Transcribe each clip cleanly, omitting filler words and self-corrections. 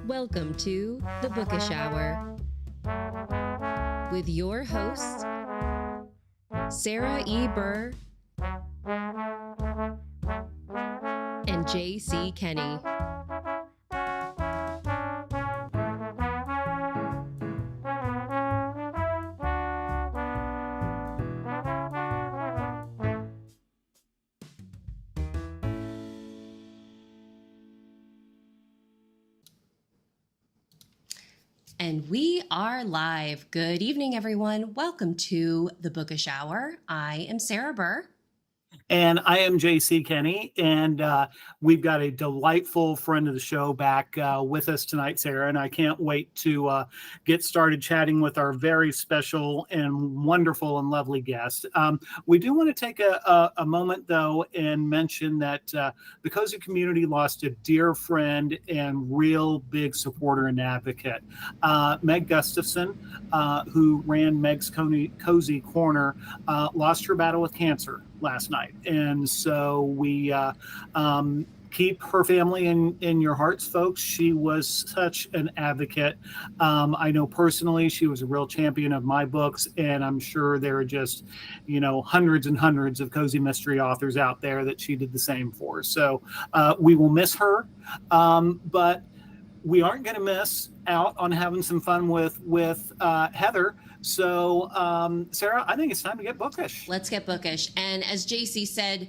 Welcome to the Bookish Hour with your hosts, Sarah E. Burr and J.C. Kenney. And we are live. Good evening, everyone. Welcome to the Bookish Hour. I am Sarah Burr. And I am J.C. Kenney, and we've got a delightful friend of the show back with us tonight, Sarah, and I can't wait to get started chatting with our very special and wonderful and lovely guest. We do want to take a moment, though, and mention that the Cozy community lost a dear friend and real big supporter and advocate. Meg Gustafson, who ran Meg's Cozy Corner, lost her battle with cancer last night, and so we keep her family in your hearts, folks. She was such an advocate. I know personally she was a real champion of my books, and I'm sure there are just hundreds and hundreds of cozy mystery authors out there that she did the same for. So we will miss her, but we aren't going to miss out on having some fun with Heather. So, Sarah, I think it's time to get bookish. Let's get bookish. And as JC said,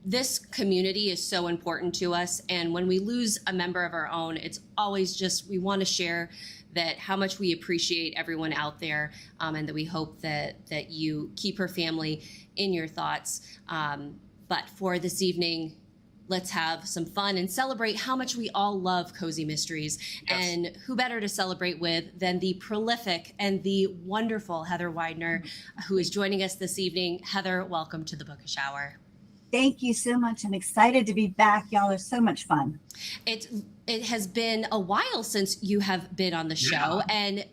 this community is so important to us. And when we lose a member of our own, it's always just, we want to share that how much we appreciate everyone out there, and that we hope that you keep her family in your thoughts. But for this evening, let's have some fun and celebrate how much we all love cozy mysteries. Yes. And who better to celebrate with than the prolific and the wonderful Heather Weidner, who is joining us this evening. Heather, welcome to the Bookish Hour. Thank you so much. I'm excited to be back. Y'all are so much fun. It has been a while since you have been on the show. Yeah. And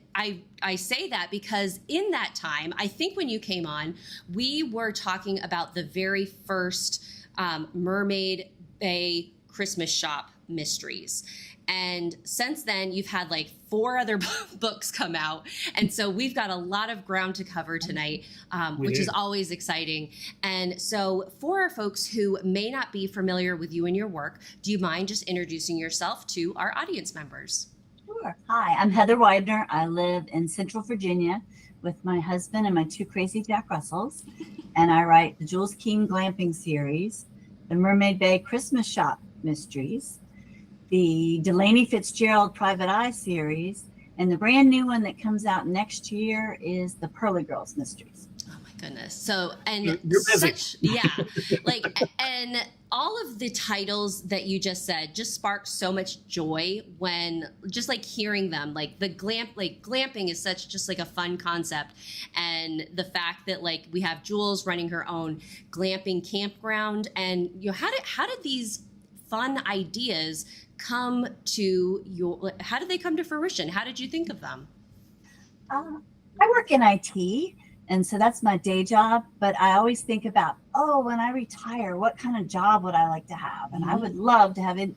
I say that because in that time, I think when you came on, we were talking about the very first Mermaid Bay Christmas Shoppe mysteries. And since then, you've had like 4 other books come out. And so we've got a lot of ground to cover tonight, which is always exciting. And so for our folks who may not be familiar with you and your work, do you mind just introducing yourself to our audience members? Sure. Hi, I'm Heather Weidner. I live in Central Virginia with my husband and my 2 crazy Jack Russells. And I write the Jules Keene Glamping series, the Mermaid Bay Christmas Shoppe mysteries, the Delanie Fitzgerald Private Eye series, and the brand new one that comes out next year is the Pearly Girls Mysteries. Oh my goodness. So, and you're busy. And all of the titles that you just said just sparked so much joy when just like hearing them. Like the glamping is such just like a fun concept, and the fact that like we have Jules running her own glamping campground, and how did these fun ideas come to how did they come to fruition? How did you think of them? I work in IT, and so that's my day job, but I always think about, when I retire, what kind of job would I like to have? And I would love to have it,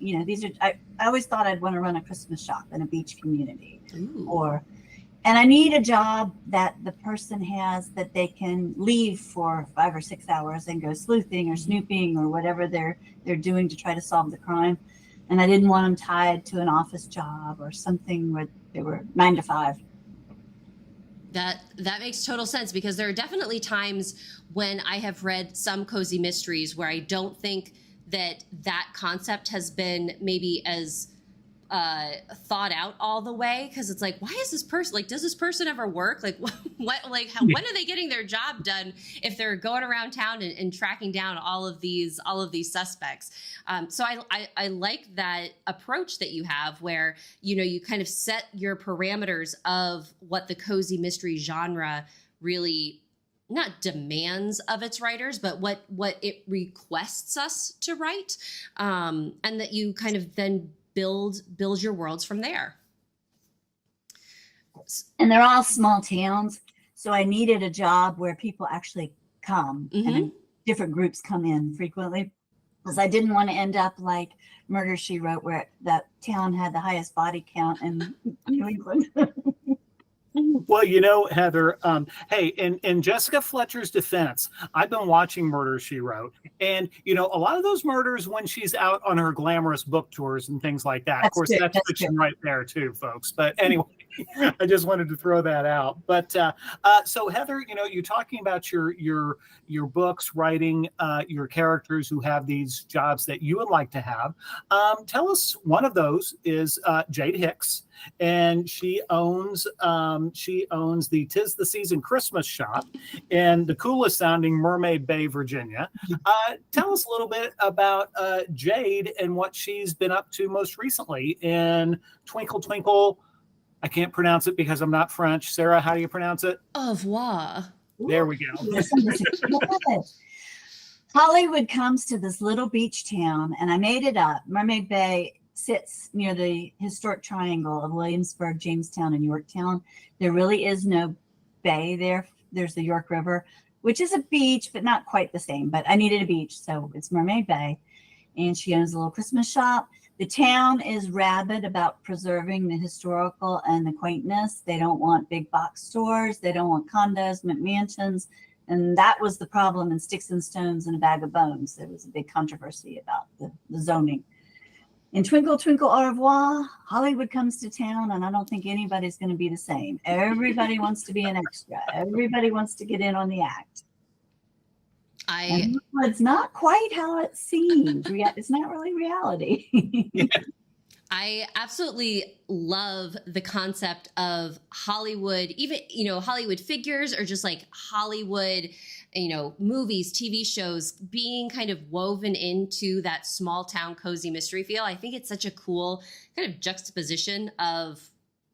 I always thought I'd want to run a Christmas shop in a beach community. And I need a job that the person has that they can leave for 5 or 6 hours and go sleuthing or snooping or whatever they're doing to try to solve the crime. And I didn't want them tied to an office job or something where they were 9 to 5. That makes total sense, because there are definitely times when I have read some cozy mysteries where I don't think that concept has been maybe as thought out all the way, because it's like, why is this person, like, does this person ever work? Like, when are they getting their job done if they're going around town and tracking down all of these suspects? So I like that approach that you have, where you kind of set your parameters of what the cozy mystery genre really not demands of its writers, but what it requests us to write, and that you kind of then build your worlds from there. And they're all small towns, so I needed a job where people actually come, and different groups come in frequently. because I didn't want to end up like Murder, She Wrote, where that town had the highest body count in New England. Well, Heather, hey, in Jessica Fletcher's defense, I've been watching Murder, She Wrote. And, a lot of those murders when she's out on her glamorous book tours and things like that. Of course, that's fiction right there too, folks. But anyway, I just wanted to throw that out. But so Heather, you're talking about your books, writing your characters who have these jobs that you would like to have. Tell us, one of those is Jade Hicks, and she owns the 'Tis the Season Christmas shop in the coolest sounding Mermaid Bay, Virginia. Tell us a little bit about Jade and what she's been up to most recently in Twinkle Twinkle. I can't pronounce it because I'm not French. Sarah, how do you pronounce it? Au revoir. There we go. Hollywood comes to this little beach town, and I made it up. Mermaid Bay sits near the historic triangle of Williamsburg, Jamestown, and Yorktown. There really is no bay there. There's the York River, which is a beach, but not quite the same. But I needed a beach, so it's Mermaid Bay. And she owns a little Christmas shop. The town is rabid about preserving the historical and the quaintness. They don't want big box stores. They don't want condos, mansions. And that was the problem in Sticks and Stones and a Bag of Bones. There was a big controversy about the zoning. In Twinkle, Twinkle, Au revoir, Hollywood comes to town, and I don't think anybody's going to be the same. Everybody wants to be an extra. Everybody wants to get in on the act. It's not quite how it seems. It's not really reality. I absolutely love the concept of Hollywood, even, Hollywood figures, or just like Hollywood, movies, TV shows being kind of woven into that small town cozy mystery feel. I think it's such a cool kind of juxtaposition of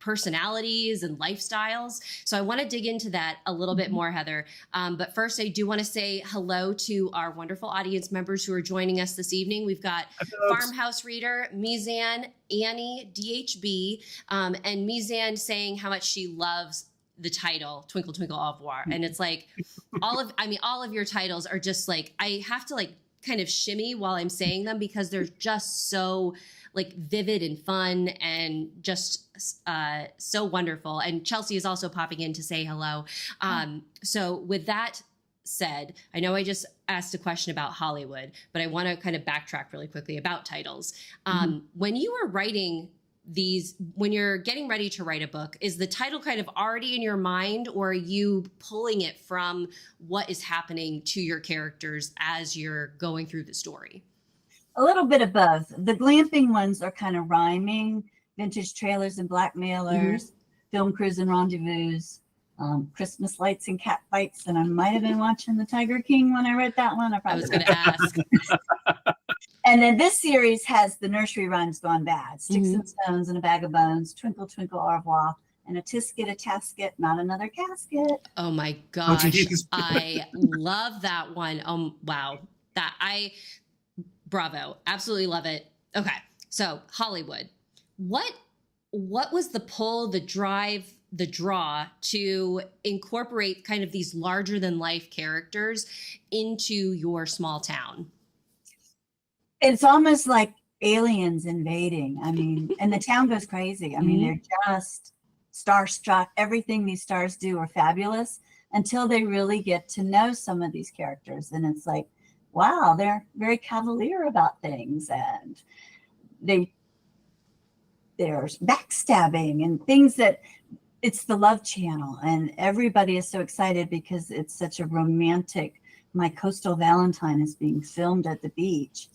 personalities and lifestyles. So I want to dig into that a little bit more, Heather. But first, I do want to say hello to our wonderful audience members who are joining us this evening. We've got Farmhouse Reader, Mizan, Annie, DHB, and Mizan saying how much she loves the title Twinkle Twinkle Au revoir. And it's like all of your titles are just like, I have to like kind of shimmy while I'm saying them because they're just so like vivid and fun and just so wonderful. And Chelsea is also popping in to say hello. So with that said, I know I just asked a question about Hollywood, but I want to kind of backtrack really quickly about titles. When you were writing these, when you're getting ready to write a book, is the title kind of already in your mind, or are you pulling it from what is happening to your characters as you're going through the story? A little bit of both. The glamping ones are kind of rhyming, vintage trailers and blackmailers, film crews and rendezvous, Christmas lights and cat fights. And I might have been watching The Tiger King when I read that one. I was going to ask. And then this series has the nursery rhymes gone bad. Sticks and Stones and a Bag of Bones, Twinkle, Twinkle, Au revoir, and a tisket, a tasket, not another casket. Oh my gosh. I love that one. Wow. Bravo. Absolutely love it. Okay. So Hollywood, what was the pull, the drive, the draw to incorporate kind of these larger than life characters into your small town? It's almost like aliens invading. I mean, and the town goes crazy. I mean, they're just starstruck. Everything these stars do are fabulous until they really get to know some of these characters. And it's like, wow, they're very cavalier about things, and there's backstabbing and things that it's the Love Channel, and everybody is so excited because it's such a romantic, My Coastal Valentine is being filmed at the beach,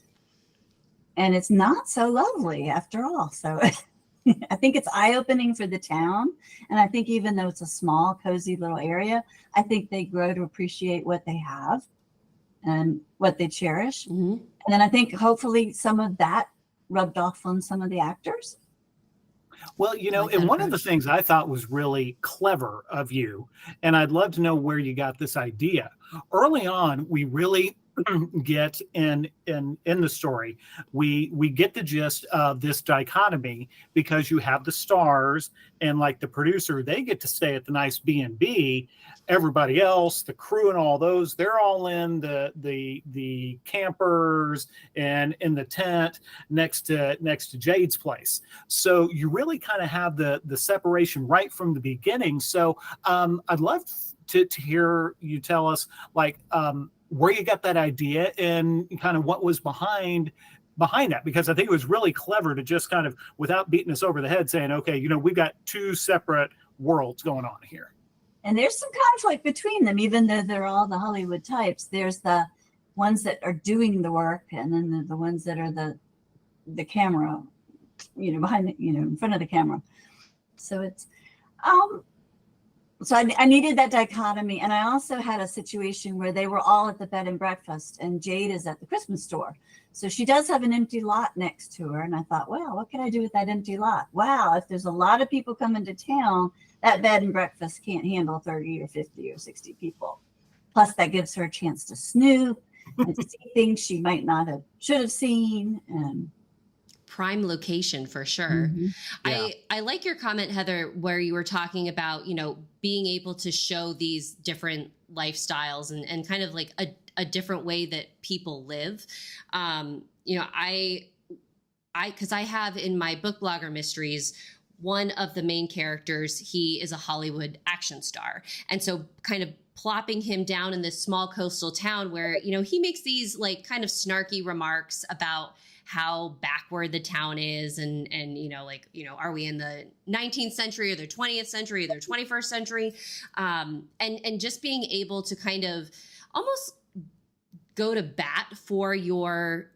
and it's not so lovely after all. So I think it's eye-opening for the town, and I think even though it's a small, cozy little area, I think they grow to appreciate what they have and what they cherish. And then I think hopefully some of that rubbed off on some of the actors. Well, and one of the things I thought was really clever of you, and I'd love to know where you got this idea. Early on, we really get in the story, we get the gist of this dichotomy, because you have the stars and like the producer, they get to stay at the nice B&B. Everybody else, the crew and all those, they're all in the campers and in the tent next to Jade's place. So you really kind of have the separation right from the beginning. So I'd love to hear you tell us, like, where you got that idea and kind of what was behind that, because I think it was really clever to just kind of, without beating us over the head, saying, okay, we've got two separate worlds going on here. And there's some conflict between them, even though they're all the Hollywood types. There's the ones that are doing the work, and then the ones that are the camera, behind in front of the camera. So it's so I needed that dichotomy. And I also had a situation where they were all at the bed and breakfast, and Jade is at the Christmas store. So she does have an empty lot next to her. And I thought, well, what can I do with that empty lot? Wow, if there's a lot of people coming to town, that bed and breakfast can't handle 30 or 50 or 60 people. Plus, that gives her a chance to snoop and to see things she might not should have seen. And prime location for sure. Mm-hmm. Yeah. I like your comment, Heather, where you were talking about, being able to show these different lifestyles and kind of like a different way that people live. Because I have in my book blogger mysteries, one of the main characters, he is a Hollywood action star. And so kind of plopping him down in this small coastal town where, he makes these like kind of snarky remarks about how backward the town is and are we in the 19th century or the 20th century or the 21st century? And just being able to kind of almost go to bat for your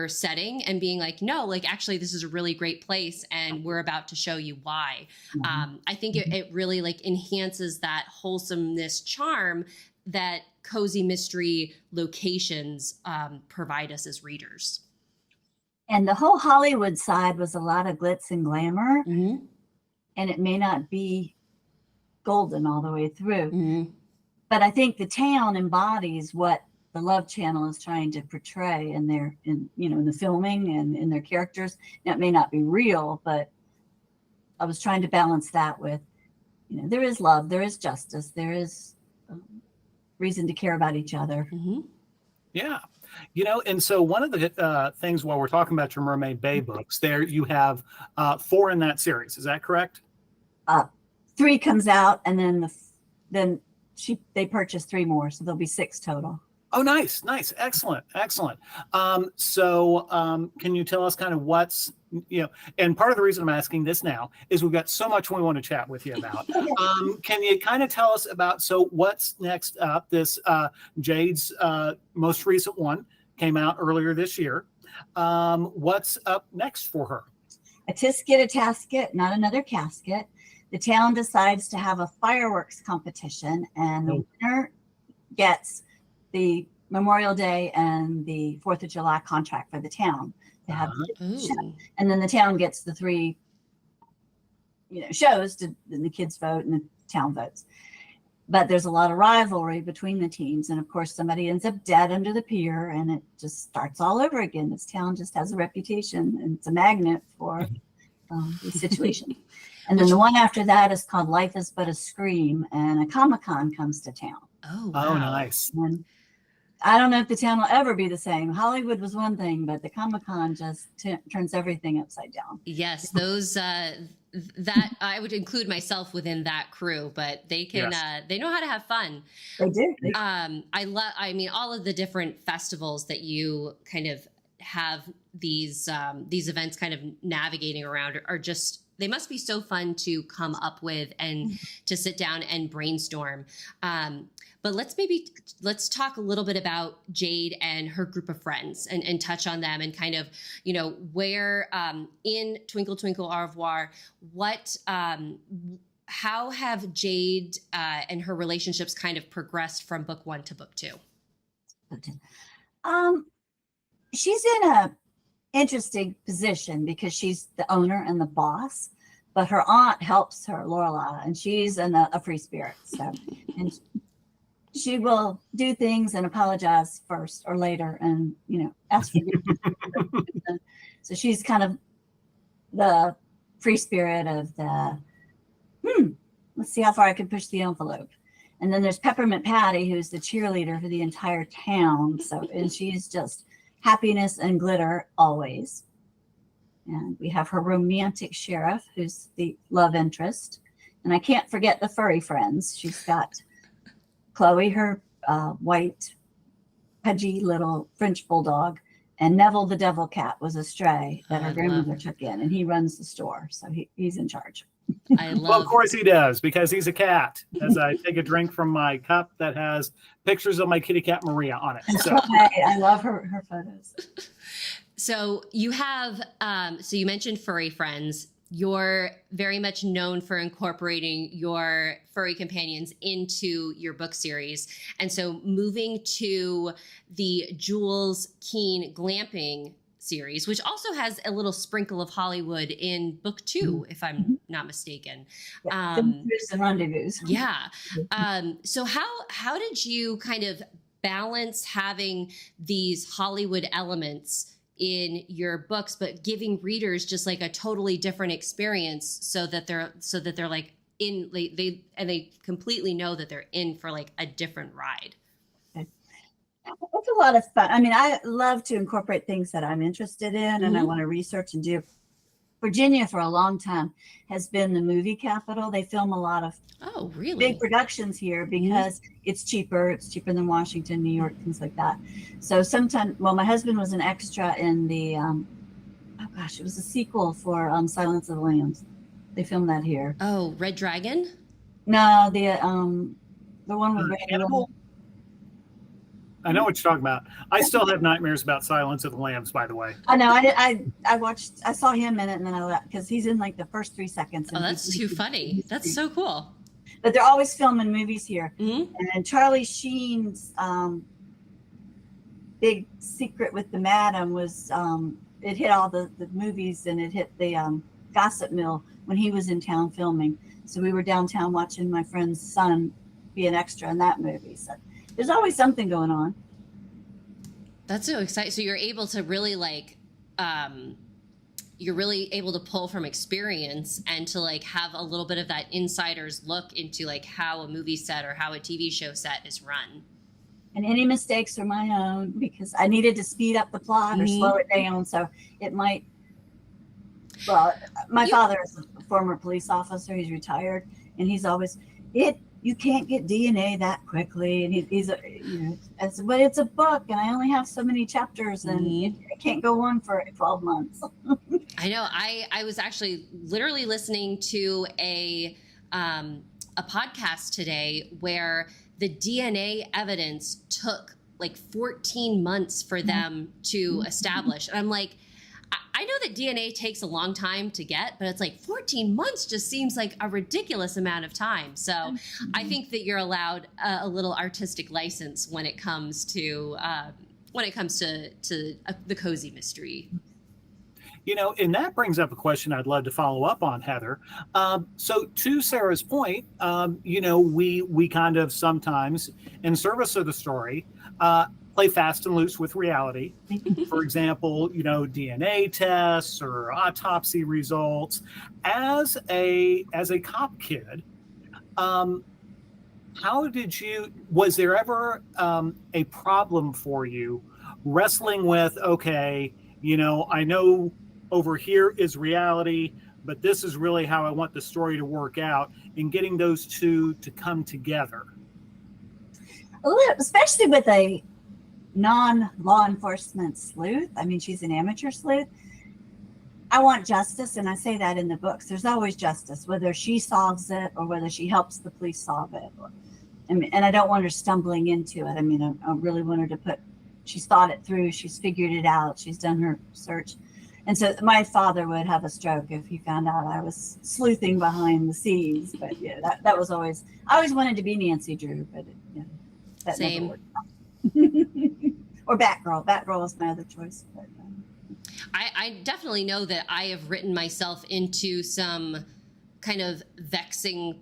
setting and being like, no, like actually this is a really great place and we're about to show you why. I think it really like enhances that wholesomeness charm that cozy mystery locations provide us as readers. And the whole Hollywood side was a lot of glitz and glamour, mm-hmm. and it may not be golden all the way through. Mm-hmm. But I think the town embodies what the Love Channel is trying to portray in the filming and in their characters. Now, it may not be real, but I was trying to balance that with, there is love, there is justice, there is reason to care about each other. Mm-hmm. Yeah. And so one of the things while we're talking about your Mermaid Bay books, there you have 4 in that series. Is that correct? 3 comes out, and then they purchased 3 more, so there'll be 6 total. Oh, nice. Excellent. So can you tell us kind of what's, and part of the reason I'm asking this now is we've got so much we want to chat with you about. Can you kind of tell us about, so what's next up? This Jade's most recent one came out earlier this year. What's up next for her? A tisket, a tasket, not another casket. The town decides to have a fireworks competition, and the winner gets the Memorial Day and the 4th of July contract for the town to have. And then the town gets the 3 shows, and the kids vote and the town votes. But there's a lot of rivalry between the teams, and of course somebody ends up dead under the pier, and it just starts all over again. This town just has a reputation, and it's a magnet for these situations. And then the one after that is called Life is But a Scream, and a Comic-Con comes to town. Oh, wow. Oh, nice. And I don't know if the town will ever be the same. Hollywood was one thing, but the Comic-Con just turns everything upside down. Yes, those that I would include myself within that crew, but they can they know how to have fun. They do. I mean, all of the different festivals that you kind of have these events kind of navigating around are just, they must be so fun to come up with and to sit down and brainstorm. But let's talk a little bit about Jade and her group of friends and touch on them and kind of, where in Twinkle Twinkle Au Revoir, how have Jade and her relationships kind of progressed from book 1 to book 2? She's in a interesting position because she's the owner and the boss, but her aunt helps her, Lorelai, and she's a free spirit. So, she will do things and apologize first or later and, ask for forgiveness. So she's kind of the free spirit of the, let's see how far I can push the envelope. And then there's Peppermint Patty, who's the cheerleader for the entire town. So, and she's just happiness and glitter always. And we have her romantic sheriff, who's the love interest. And I can't forget the furry friends. She's got Chloe, her white, pudgy little French bulldog, and Neville the devil cat was a stray that her grandmother took in, and he runs the store, so he's in charge. Well, of course he does, because he's a cat. As I take a drink from my cup that has pictures of my kitty cat Maria on it. So. I love her photos. So you have, so you mentioned furry friends. You're very much known for incorporating your furry companions into your book series. And so moving to the Jules Keene Glamping series, which also has a little sprinkle of Hollywood in book 2, if I'm not mistaken. There's some rendezvous. Yeah. So how did you kind of balance having these Hollywood elements in your books, but giving readers just like a totally different experience so that they're like in, they completely know that they're in for like a different ride? It's a lot of fun. I mean, I love to incorporate things that I'm interested in and I want to research and do. Virginia for a long time has been the movie capital. They film a lot of big productions here because it's cheaper. It's cheaper than Washington, New York, things like that. So sometimes, my husband was an extra in the, it was a sequel for Silence of the Lambs. They filmed that here. Oh, Red Dragon? No, the one with Animal. I know what you're talking about. I still have nightmares about Silence of the Lambs, by the way. I know. I saw him in it, and then I left because he's in like the first 3 seconds. Oh, that's too funny. That's so cool. But they're always filming movies here. And Charlie Sheen's big secret with the Madam was it hit all the movies, and it hit the Gossip Mill when he was in town filming. So we were downtown watching my friend's son be an extra in that movie. So there's always something going on. That's so exciting. So you're able to really you're really able to pull from experience and to like have a little bit of that insider's look into like how a movie set or how a TV show set is run. And any mistakes are my own because I needed to speed up the plot or slow it down. So it might, my father is a former police officer. He's retired and he's always, you can't get DNA that quickly. And he's but it's a book and I only have so many chapters and it can't go on for 12 months. I know. I was actually literally listening to a podcast today where the DNA evidence took like 14 months for them to establish. And I'm like, I know that DNA takes a long time to get, but it's like 14 months just seems like a ridiculous amount of time. So I think that you're allowed a little artistic license when it comes to the cozy mystery. And that brings up a question I'd love to follow up on, Heather. So to Sarah's point, we kind of sometimes, in service of the story, play fast and loose with reality. For example, DNA tests or autopsy results. As a cop kid, was there ever a problem for you wrestling with, I know over here is reality, but this is really how I want the story to work out, and getting those two to come together? Especially with a non-law enforcement sleuth. I mean, she's an amateur sleuth. I want justice, and I say that in the books. There's always justice, whether she solves it or whether she helps the police solve it. And I don't want her stumbling into it. I mean, I really want her to she's thought it through, she's figured it out, she's done her search. And so my father would have a stroke if he found out I was sleuthing behind the scenes. But yeah, that was always, I always wanted to be Nancy Drew, but that Same. never worked out. Or Batgirl. Batgirl was my other choice. But, I definitely know that I have written myself into some kind of vexing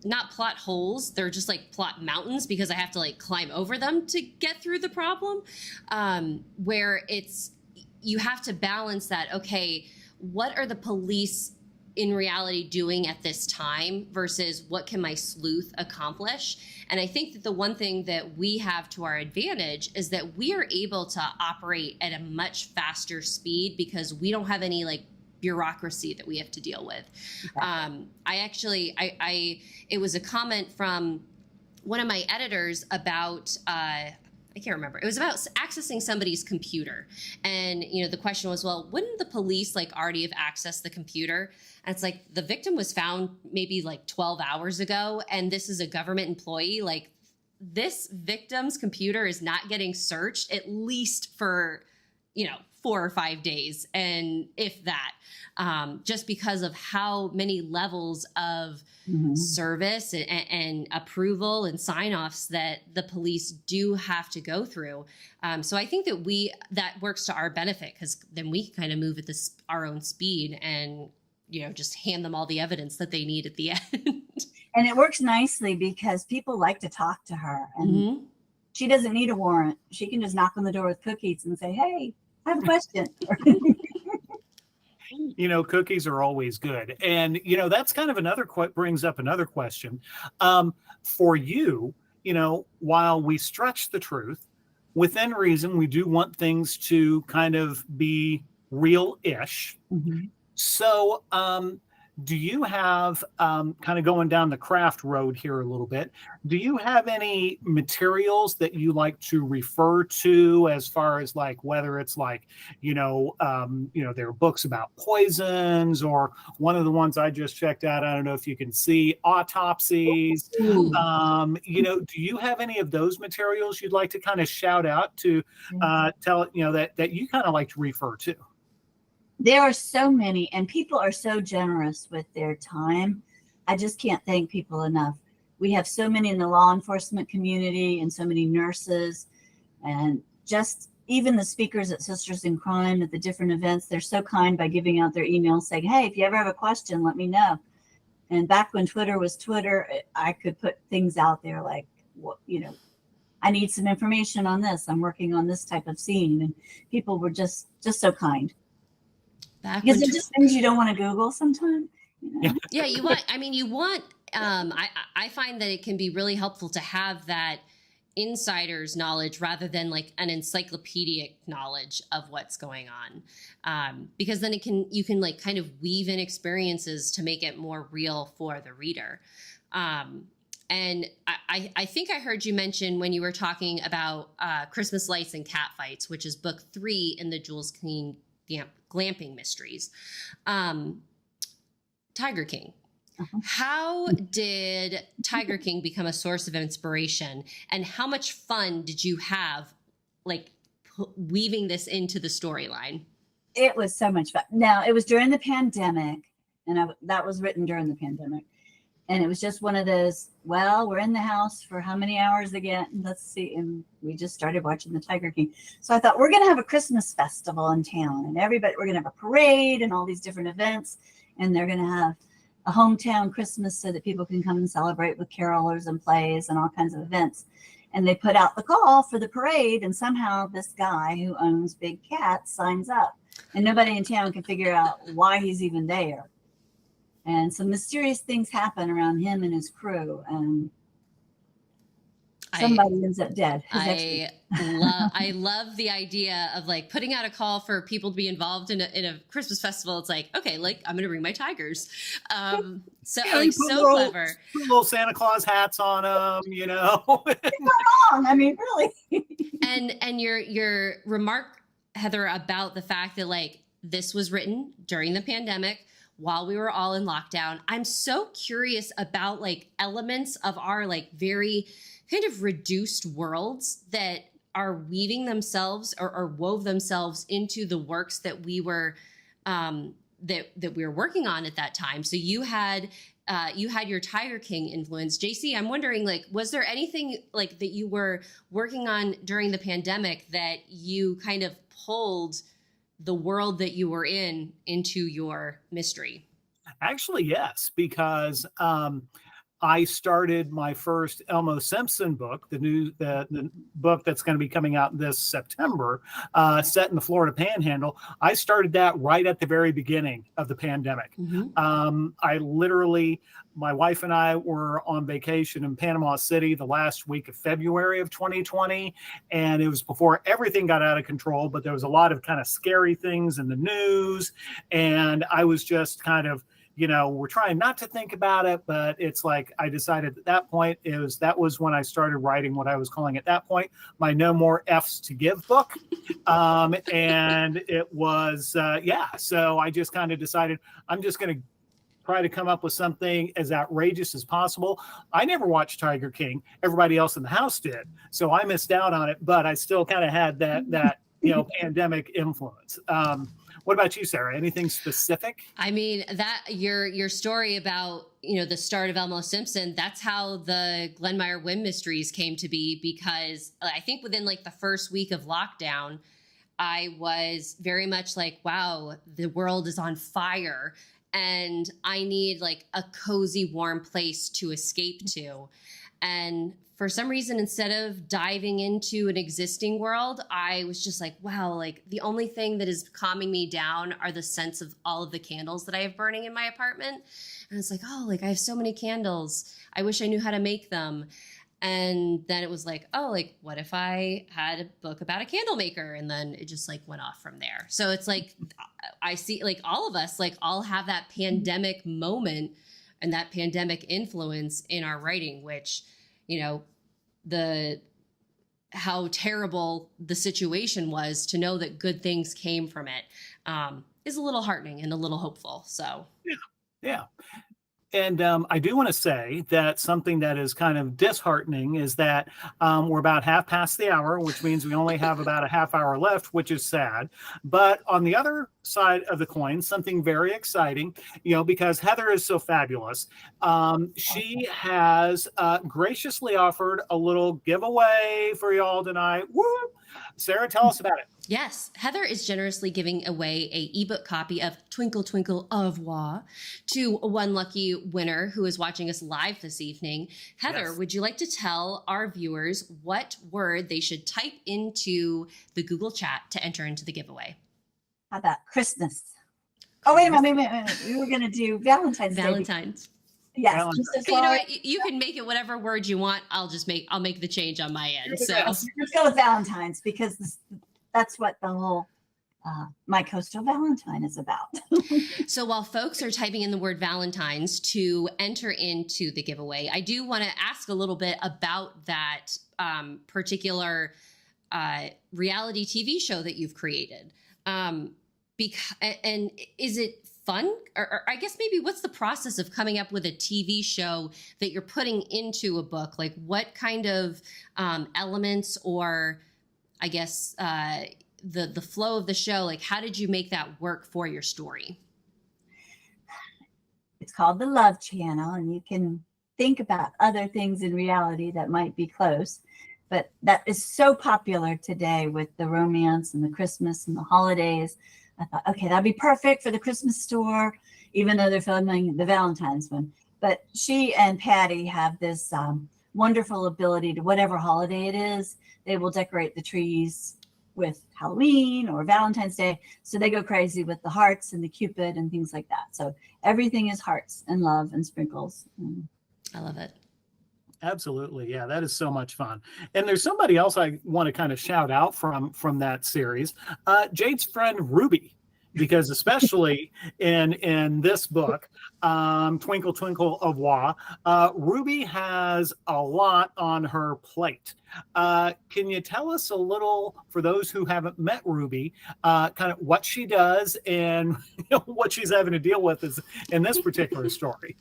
not plot holes, they're just like plot mountains because I have to like climb over them to get through the problem, where you have to balance that. Okay, what are the police in reality doing at this time versus what can my sleuth accomplish? And I think that the one thing that we have to our advantage is that we are able to operate at a much faster speed because we don't have any like bureaucracy that we have to deal with. Okay. It was a comment from one of my editors about, I can't remember. It was about accessing somebody's computer. And, the question was, well, wouldn't the police like already have accessed the computer? And it's like, the victim was found maybe like 12 hours ago. And this is a government employee. Like, this victim's computer is not getting searched at least for, 4 or 5 days. And if that, just because of how many levels of service and approval and sign-offs that the police do have to go through. So I think that works to our benefit because then we kind of move at our own speed and, just hand them all the evidence that they need at the end. And it works nicely because people like to talk to her and she doesn't need a warrant. She can just knock on the door with cookies and say, hey, I have a question. Cookies are always good. And, that's kind of brings up another question. For you, while we stretch the truth, within reason, we do want things to kind of be real-ish. So, do you have, kind of going down the craft road here a little bit, do you have any materials that you like to refer to as far as like, whether it's like, there are books about poisons or one of the ones I just checked out, I don't know if you can see, autopsies. Do you have any of those materials you'd like to kind of shout out to tell, that you kind of like to refer to? There are so many, and people are so generous with their time. I just can't thank people enough. We have so many in the law enforcement community and so many nurses, and just even the speakers at Sisters in Crime at the different events. They're so kind by giving out their emails saying, hey, if you ever have a question, let me know. And back when Twitter was Twitter, I could put things out there like, I need some information on this. I'm working on this type of scene. And people were just so kind. Because it just things you don't want to Google sometimes. Yeah, you want. I find that it can be really helpful to have that insider's knowledge rather than like an encyclopedic knowledge of what's going on, because then you can like kind of weave in experiences to make it more real for the reader. And I think I heard you mention when you were talking about Christmas Lights and Catfights, which is book 3 in the Jules Keene Glamping Mysteries. Tiger King. How did Tiger King become a source of inspiration, and how much fun did you have like weaving this into the storyline? It was so much fun. Now, it was during the pandemic, and that was written during the pandemic. And it was just one of those, well, we're in the house for how many hours again? Let's see. And we just started watching the Tiger King. So I thought, we're going to have a Christmas festival in town. And we're going to have a parade and all these different events. And they're going to have a hometown Christmas so that people can come and celebrate with carolers and plays and all kinds of events. And they put out the call for the parade. And somehow this guy who owns big cats signs up. And nobody in town can figure out why he's even there. And some mysterious things happen around him and his crew, and somebody ends up dead. I love the idea of like putting out a call for people to be involved in a Christmas festival. It's like, okay, like I'm going to bring my tigers. So clever. Put little Santa Claus hats on them, wrong. I mean, really. and your remark, Heather, about the fact that like this was written during the pandemic, while we were all in lockdown. I'm so curious about like elements of our like very kind of reduced worlds that are weaving themselves or wove themselves into the works that we were that we were working on at that time. So you had your Tiger King influence. JC, I'm wondering, like, was there anything like that you were working on during the pandemic that you kind of pulled the world that you were into your mystery? Actually, yes, because I started my first Elmo Simpson book, the book that's going to be coming out this September, set in the Florida Panhandle. I started that right at the very beginning of the pandemic. I literally, my wife and I were on vacation in Panama City the last week of February of 2020, and it was before everything got out of control, but there was a lot of kind of scary things in the news, and I was just kind of, we're trying not to think about it, but it's like I decided at that point that was when I started writing what I was calling at that point my No More F's to Give book. And it was, so I just kind of decided I'm just going to try to come up with something as outrageous as possible. I never watched Tiger King. Everybody else in the house did. So I missed out on it, but I still kind of had that pandemic influence. What about you, Sarah? Anything specific? I mean, that your story about, the start of Elmo Simpson, that's how the Glenmeyer Wynn mysteries came to be, because I think within like the first week of lockdown, I was very much like, wow, the world is on fire and I need like a cozy, warm place to escape to. And for some reason, instead of diving into an existing world, I was just like, wow, like the only thing that is calming me down are the scents of all of the candles that I have burning in my apartment. And it's like, oh, like I have so many candles. I wish I knew how to make them. And then it was like, oh, like what if I had a book about a candle maker? And then it just like went off from there. So it's like, I see like all of us, like all have that pandemic moment and that pandemic influence in our writing, which, how terrible the situation was, to know that good things came from it is a little heartening and a little hopeful. So, yeah. And I do want to say that something that is kind of disheartening is that we're about half past the hour, which means we only have about a half hour left, which is sad. But on the other side of the coin, something very exciting, because Heather is so fabulous. She has graciously offered a little giveaway for y'all tonight. Woo! Sarah, tell us about it. Yes, Heather is generously giving away a ebook copy of Twinkle Twinkle Au Revoir to one lucky winner who is watching us live this evening. Heather, Would you like to tell our viewers what word they should type into the Google chat to enter into the giveaway? How about Christmas? Oh, wait a minute. We were going to do Valentine's Day. Valentine's. Yes. So you know what? You can make it whatever word you want. I'll make the change on my end. So let's go with Valentine's, because that's what the whole My Coastal Valentine is about. So while folks are typing in the word Valentine's to enter into the giveaway, I do want to ask a little bit about that particular reality TV show that you've created. And is it fun? Or I guess maybe what's the process of coming up with a TV show that you're putting into a book? Like what kind of elements, or I guess the flow of the show, like how did you make that work for your story? It's called the Love Channel, and you can think about other things in reality that might be close, but that is so popular today with the romance and the Christmas and the holidays. I thought, okay, that'd be perfect for the Christmas store, even though they're filming the Valentine's one. But she and Patty have this wonderful ability to, whatever holiday it is, they will decorate the trees with Halloween or Valentine's Day. So they go crazy with the hearts and the Cupid and things like that. So everything is hearts and love and sprinkles. I love it. Absolutely. Yeah, that is so much fun. And there's somebody else I want to kind of shout out from that series, Jade's friend Ruby, because especially in this book, Twinkle Twinkle Au Revoir, Ruby has a lot on her plate. Can you tell us a little, for those who haven't met Ruby, kind of what she does and what she's having to deal with in this particular story?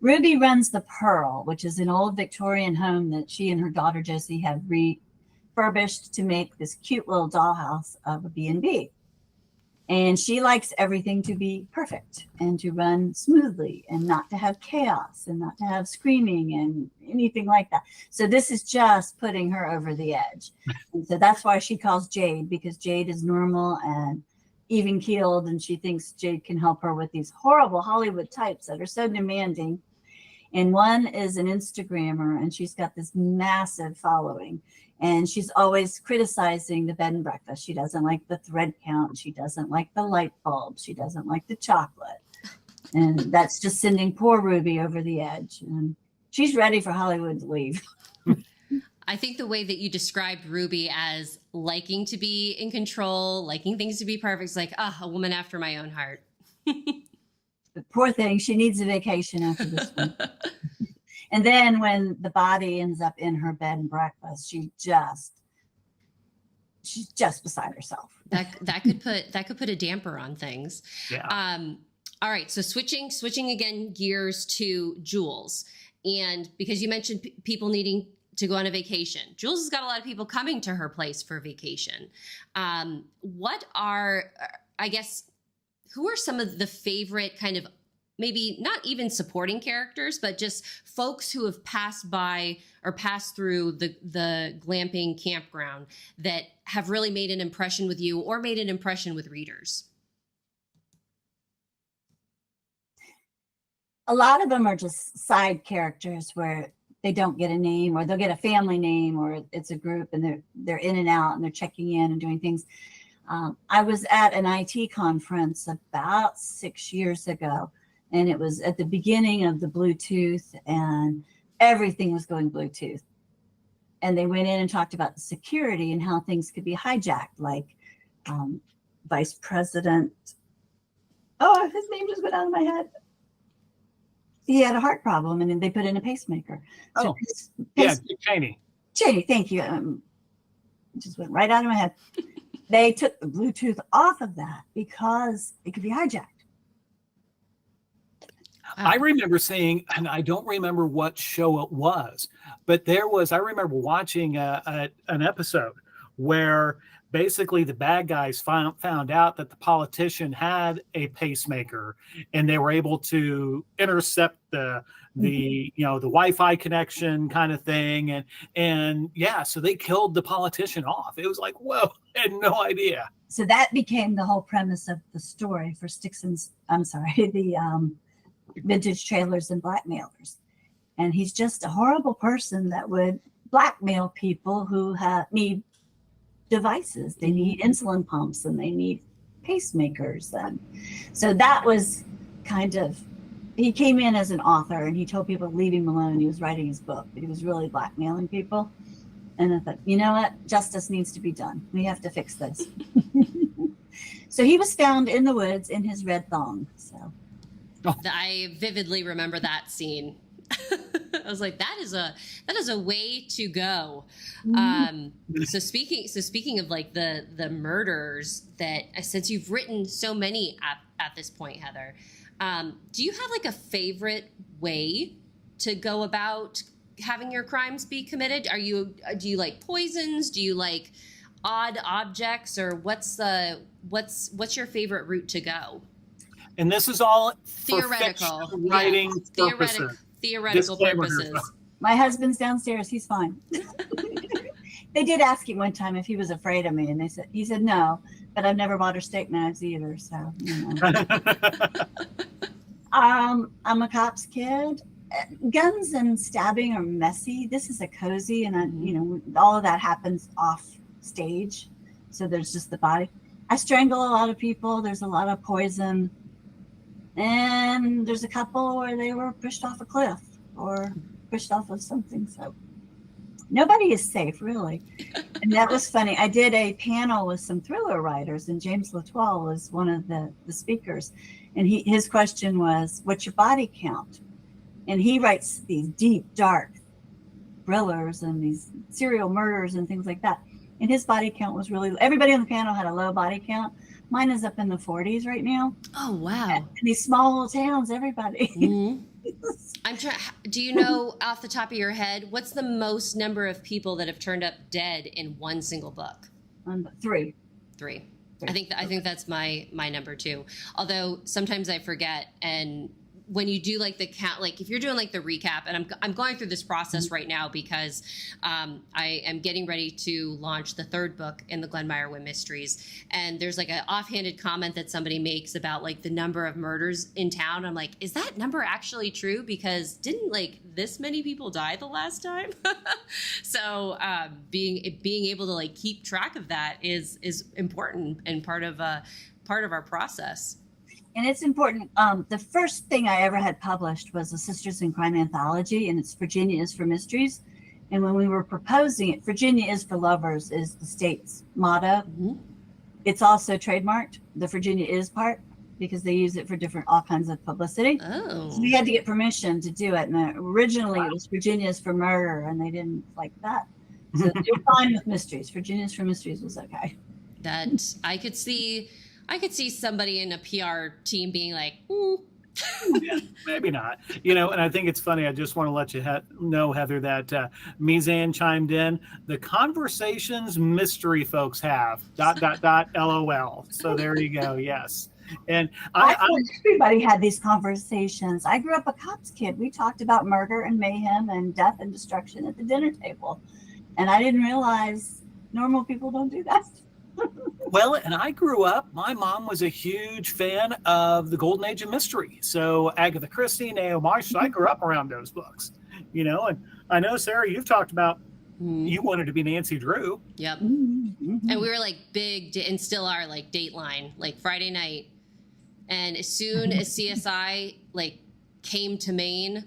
Ruby runs the Pearl, which is an old Victorian home that she and her daughter Josie have refurbished to make this cute little dollhouse of a B&B. And she likes everything to be perfect and to run smoothly and not to have chaos and not to have screaming and anything like that. So this is just putting her over the edge. And so that's why she calls Jade, because Jade is normal and even keeled, and she thinks Jade can help her with these horrible Hollywood types that are so demanding. And one is an Instagrammer, and she's got this massive following. And she's always criticizing the bed and breakfast. She doesn't like the thread count. She doesn't like the light bulb. She doesn't like the chocolate. And that's just sending poor Ruby over the edge. And she's ready for Hollywood to leave. I think the way that you described Ruby as liking to be in control, liking things to be perfect, is like, a woman after my own heart. But poor thing, she needs a vacation after this one. And then when the body ends up in her bed and breakfast, she's just beside herself. That could put a damper on things. Yeah. All right. So switching again gears to Jules, and because you mentioned people needing to go on a vacation, Jules has got a lot of people coming to her place for vacation. Who are some of the favorite kind of, maybe not even supporting characters, but just folks who have passed by or passed through the glamping campground that have really made an impression with you or made an impression with readers? A lot of them are just side characters where they don't get a name, or they'll get a family name, or it's a group and they're in and out and they're checking in and doing things. I was at an IT conference about 6 years ago, and it was at the beginning of the Bluetooth, and everything was going Bluetooth. And they went in and talked about the security and how things could be hijacked, like Vice President. Oh, his name just went out of my head. He had a heart problem, and then they put in a pacemaker. So Cheney. Cheney, thank you. It just went right out of my head. They took the Bluetooth off of that because it could be hijacked. I remember seeing, and I don't remember what show it was, but I remember watching an episode where basically the bad guys found out that the politician had a pacemaker, and they were able to intercept the Wi-Fi connection kind of thing. And so they killed the politician off. It was like, whoa, I had no idea. So that became the whole premise of the story for the Vintage Trailers and Blackmailers. And he's just a horrible person that would blackmail people who need devices. They need insulin pumps and they need pacemakers. And so that was kind of, he came in as an author and he told people to leave him alone. He was writing his book, but he was really blackmailing people. And I thought, you know what? Justice needs to be done. We have to fix this. So he was found in the woods in his red thong. So I vividly remember that scene. I was like, that is a way to go. So speaking of like the murders, that since you've written so many at this point, Heather, do you have like a favorite way to go about having your crimes be committed? Do you like poisons? Do you like odd objects, or what's your favorite route to go? And this is all theoretical writing purposes. Theoretical purposes. My husband's downstairs. He's fine. They did ask him one time if he was afraid of me, and he said no, but I've never bought her steak knives either. So, I'm a cop's kid. Guns and stabbing are messy. This is a cozy, and all of that happens off stage. So there's just the body. I strangle a lot of people. There's a lot of poison. And there's a couple where they were pushed off a cliff or pushed off of something. So nobody is safe, really. And that was funny. I did a panel with some thriller writers, and James Latoile was one of the speakers. And his question was, what's your body count? And he writes these deep, dark thrillers and these serial murders and things like that. And his body count was everybody on the panel had a low body count. Mine is up in the 40s right now. Oh, wow. In these small little towns, everybody. Mm-hmm. Do you know off the top of your head, what's the most number of people that have turned up dead in one single book? 3. I think that's my number too. Although sometimes I forget, and when you do like the count, like if you're doing like the recap, and I'm going through this process right now because I am getting ready to launch the third book in the Glenmire Wynn Mysteries, and there's like an offhanded comment that somebody makes about like the number of murders in town. I'm like, is that number actually true? Because didn't like this many people die the last time? So being able to like keep track of that is important and part of our process. And it's important. The first thing I ever had published was a Sisters in Crime anthology, and it's Virginia is for Mysteries. And when we were proposing it, Virginia is for Lovers is the state's motto. Mm-hmm. It's also trademarked, the Virginia is part, because they use it for all kinds of publicity. Oh. So we had to get permission to do it. And originally it was Virginia is for Murder, and they didn't like that. So they're fine with Mysteries. Virginia is for Mysteries was okay. That I could see somebody in a PR team being like, Yeah, maybe not. You know, and I think it's funny. I just want to let you know, Heather, that Mizan chimed in. The conversations mystery folks have, ... LOL. So there you go. Yes. And everybody had these conversations. I grew up a cops kid. We talked about murder and mayhem and death and destruction at the dinner table. And I didn't realize normal people don't do that. Well, and I grew up, my mom was a huge fan of the Golden Age of Mystery. So Agatha Christie, Neo Marsh, I grew up around those books, you know, and I know, Sarah, you've talked about you wanted to be Nancy Drew. Yep. Mm-hmm. And we were like big, and still are, like Dateline, like Friday night. And as soon as CSI like came to Maine,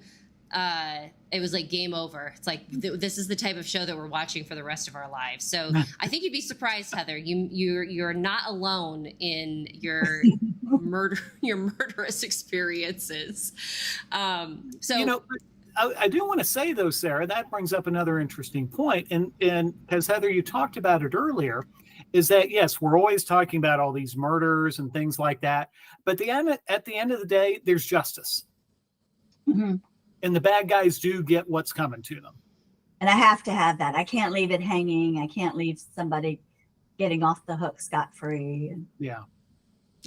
it was like game over. It's like this is the type of show that we're watching for the rest of our lives. So I think you'd be surprised, Heather. You're not alone in your murderous experiences. So you know, I do want to say though, Sarah, that brings up another interesting point, and because Heather, you talked about it earlier, is that yes, we're always talking about all these murders and things like that, but at the end of the day, there's justice. Mm-hmm. And the bad guys do get what's coming to them. And I have to have that. I can't leave it hanging. I can't leave somebody getting off the hook scot-free. Yeah.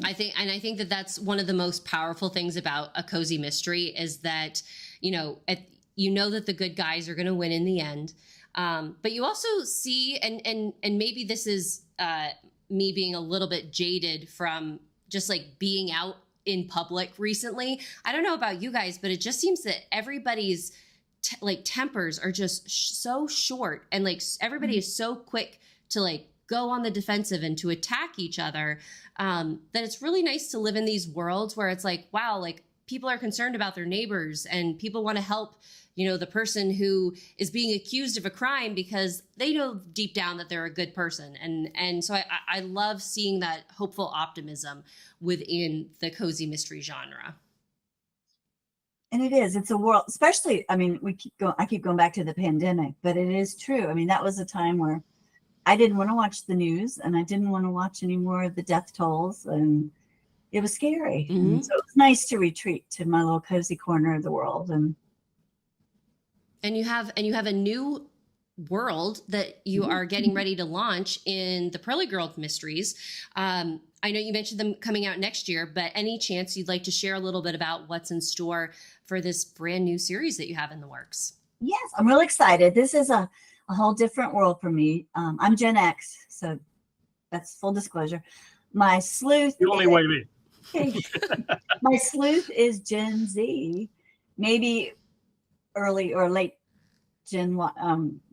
I think that that's one of the most powerful things about a cozy mystery is that, you know that the good guys are going to win in the end. But you also see, and maybe this is me being a little bit jaded from just like being out in public recently. I don't know about you guys, but it just seems that everybody's tempers are just so short, and like everybody is so quick to like go on the defensive and to attack each other, that it's really nice to live in these worlds where it's like, wow, like people are concerned about their neighbors and people want to help, you know, the person who is being accused of a crime because they know deep down that they're a good person. And so I love seeing that hopeful optimism within the cozy mystery genre. And it's a world, especially, I mean, I keep going back to the pandemic, but it is true. I mean, that was a time where I didn't want to watch the news, and I didn't want to watch any more of the death tolls, and it was scary. Mm-hmm. And so it was nice to retreat to my little cozy corner of the world. And you have a new world that you are getting ready to launch in the Pearly Girls Mysteries. I know you mentioned them coming out next year, but any chance you'd like to share a little bit about what's in store for this brand new series that you have in the works? Yes, I'm really excited. This is a whole different world for me. I'm Gen X, so that's full disclosure. My sleuth. The only way to be. My sleuth is Gen Z, maybe early or late Gen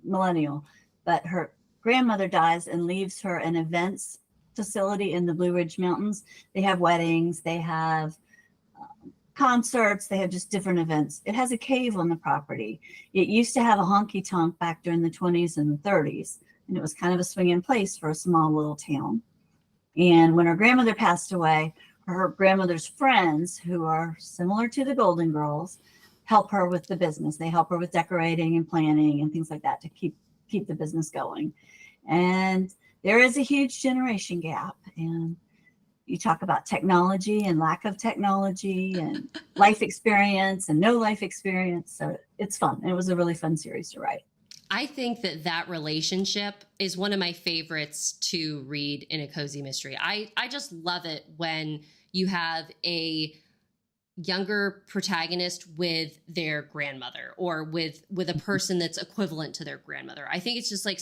millennial, but her grandmother dies and leaves her an events facility in the Blue Ridge Mountains. They have weddings, they have concerts, they have just different events. It has a cave on the property. It used to have a honky tonk back during the 20s and the 30s, and it was kind of a swinging place for a small little town. And when her grandmother passed away, her grandmother's friends, who are similar to the Golden Girls, help her with the business. They help her with decorating and planning and things like that to keep the business going. And there is a huge generation gap. And you talk about technology and lack of technology and life experience and no life experience. So it's fun. And it was a really fun series to write. I think that relationship is one of my favorites to read in a cozy mystery. I just love it when you have a younger protagonist with their grandmother or with a person that's equivalent to their grandmother. I think it's just like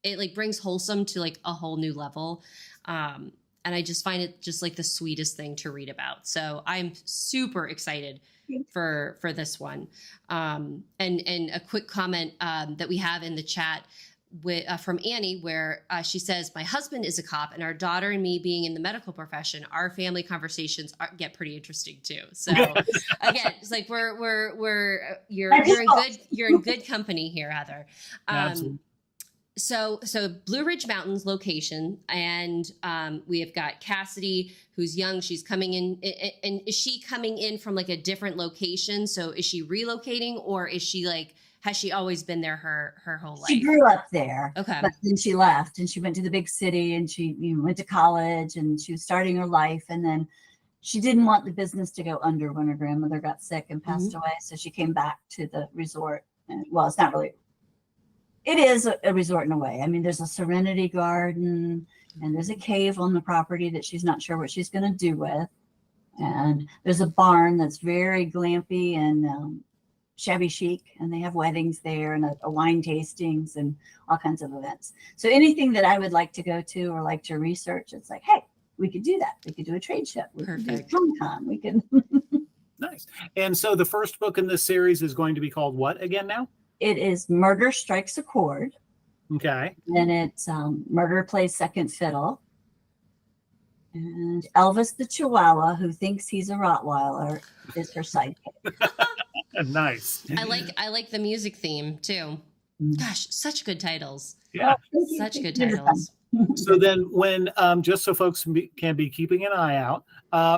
it like brings wholesome to like a whole new level. And I just find it just like the sweetest thing to read about. So I'm super excited for this one. And a quick comment that we have in the chat from Annie, where she says, my husband is a cop and our daughter and me being in the medical profession, our family conversations get pretty interesting too. So again, it's like you're in good company here, Heather. Absolutely. So Blue Ridge Mountains location, and we have got Cassidy, who's young. She's coming in, and is she coming in from like a different location? So is she relocating, or is she like, has she always been there her whole life? She grew up there. Okay. But then she left and she went to the big city and she went to college and she was starting her life. And then she didn't want the business to go under when her grandmother got sick and passed away. So she came back to the resort. And, well, it's not really, it is a resort in a way. I mean, there's a serenity garden and there's a cave on the property that she's not sure what she's going to do with. And there's a barn that's very glampy and shabby chic, and they have weddings there and a wine tastings and all kinds of events. So anything that I would like to go to or like to research, it's like, hey, we could do that. We could do a trade show. We could do a Comic-Con. We could. Nice. And so the first book in this series is going to be called what again now? It is Murder Strikes a Chord. Okay. And it's Murder Plays Second Fiddle. And Elvis the Chihuahua, who thinks he's a Rottweiler, is her sidekick. Nice. I like the music theme too. Gosh, such good titles. Yeah. Such good titles. So then when, just so folks can be keeping an eye out,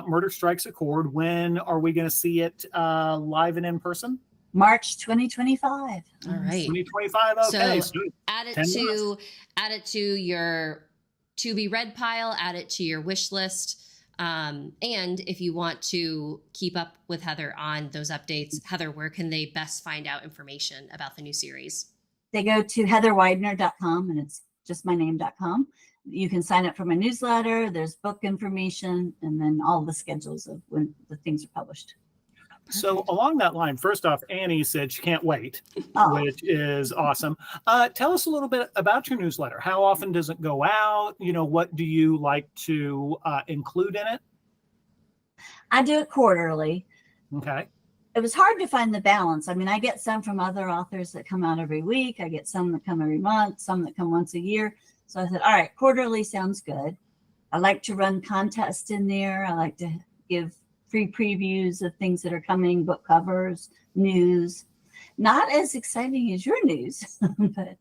Murder Strikes a Chord, when are we going to see it live and in person? March 2025. All right. 2025. Okay. So add it to your to be read pile, add it to your wish list. And if you want to keep up with Heather on those updates, Heather, where can they best find out information about the new series? They go to heatherweidner.com, and it's just my name.com. You can sign up for my newsletter. There's book information, and then all the schedules of when the things are published. So along that line, first off, Annie said she can't wait, which is awesome. Tell us a little bit about your newsletter. How often does it go out? You know, what do you like to include in it? I do it quarterly. Okay. It was hard to find the balance. I mean, I get some from other authors that come out every week. I get some that come every month, some that come once a year. So I said, all right, quarterly sounds good. I like to run contests in there. I like to give free previews of things that are coming, book covers, news. Not as exciting as your news, but.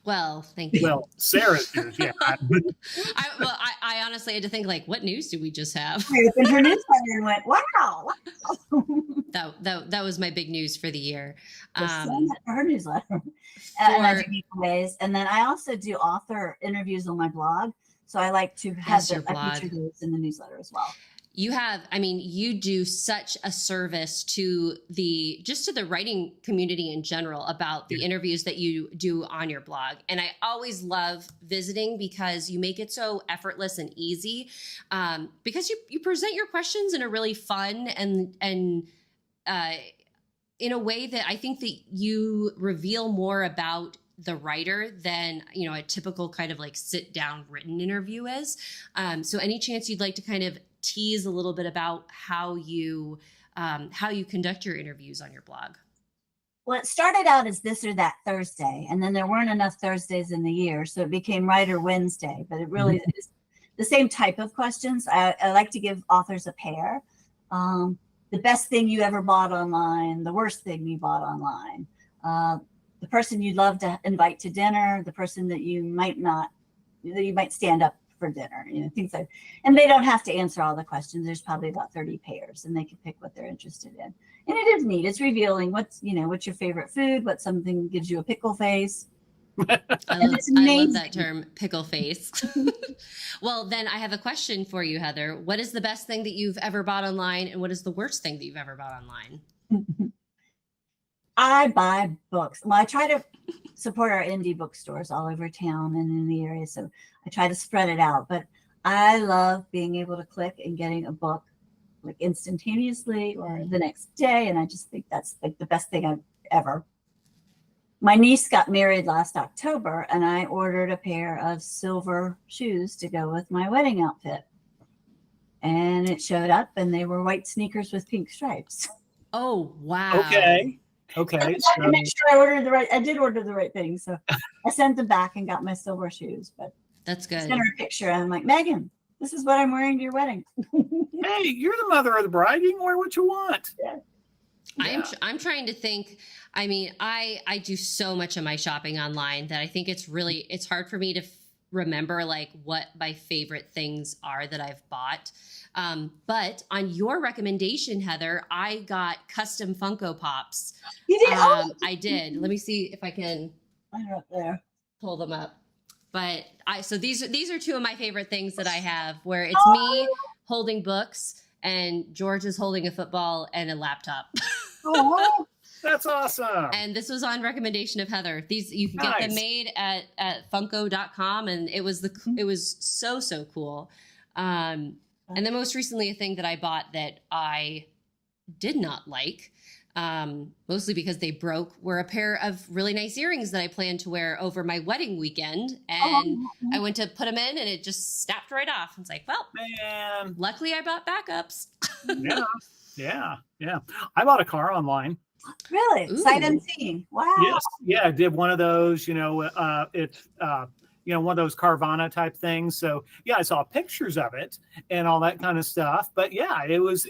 Well, thank you. Well, Sarah's news, yeah. I honestly had to think, like, what news did we just have? I opened her newsletter and went, wow. That was my big news for the year. Her newsletter. And I do giveaways. And then I also do author interviews on my blog. So I like to have I feature those in the newsletter as well. You do such a service to the writing community in general about the interviews that you do on your blog. And I always love visiting because you make it so effortless and easy, because you present your questions in a really fun and in a way that I think that you reveal more about the writer than, a typical kind of like sit down written interview is. So any chance you'd like to kind of tease a little bit about how you conduct your interviews on your blog? Well, it started out as This or That Thursday, and then there weren't enough Thursdays in the year, so it became Writer Wednesday, but it really is the same type of questions. I like to give authors a pair. The best thing you ever bought online, the worst thing you bought online, the person you'd love to invite to dinner, the person that you might stand up for dinner, things like, and they don't have to answer all the questions. There's probably about 30 pairs, and they can pick what they're interested in. And it is neat. It's revealing what's your favorite food, what something gives you a pickle face. I love that term, pickle face. Well, then I have a question for you, Heather. What is the best thing that you've ever bought online, and what is the worst thing that you've ever bought online? I buy books. Well, I try to support our indie bookstores all over town and in the area, so I try to spread it out. But I love being able to click and getting a book like instantaneously or the next day. And I just think that's like the best thing I've ever. My niece got married last October, and I ordered a pair of silver shoes to go with my wedding outfit. And it showed up, and they were white sneakers with pink stripes. Oh, wow. Okay. I had to make sure I did order the right thing. So I sent them back and got my silver shoes. But that's good. I sent her a picture, and I'm like, Megan, this is what I'm wearing to your wedding. Hey, you're the mother of the bride. You can wear what you want. Yeah. I'm trying to think. I mean, I do so much of my shopping online that I think it's hard for me to remember like what my favorite things are that I've bought. But on your recommendation, Heather, I got custom Funko Pops. You did? I did. Let me see if I can They're up there. pull them up. But so these are two of my favorite things that I have, where it's me holding books and George is holding a football and a laptop. Oh, That's awesome. And this was on recommendation of Heather. These you can get them made at funko.com, and it was so cool. And then most recently, a thing that I bought that I did not like, mostly because they broke, were a pair of really nice earrings that I planned to wear over my wedding weekend. And I went to put them in, and it just snapped right off. It's like, well, Man. luckily I bought backups. Yeah. I bought a car online. really? Ooh. Sight unseen. Wow. Yes. Yeah, I did one of those, it's one of those Carvana type things. So yeah, I saw pictures of it and all that kind of stuff. But yeah, it was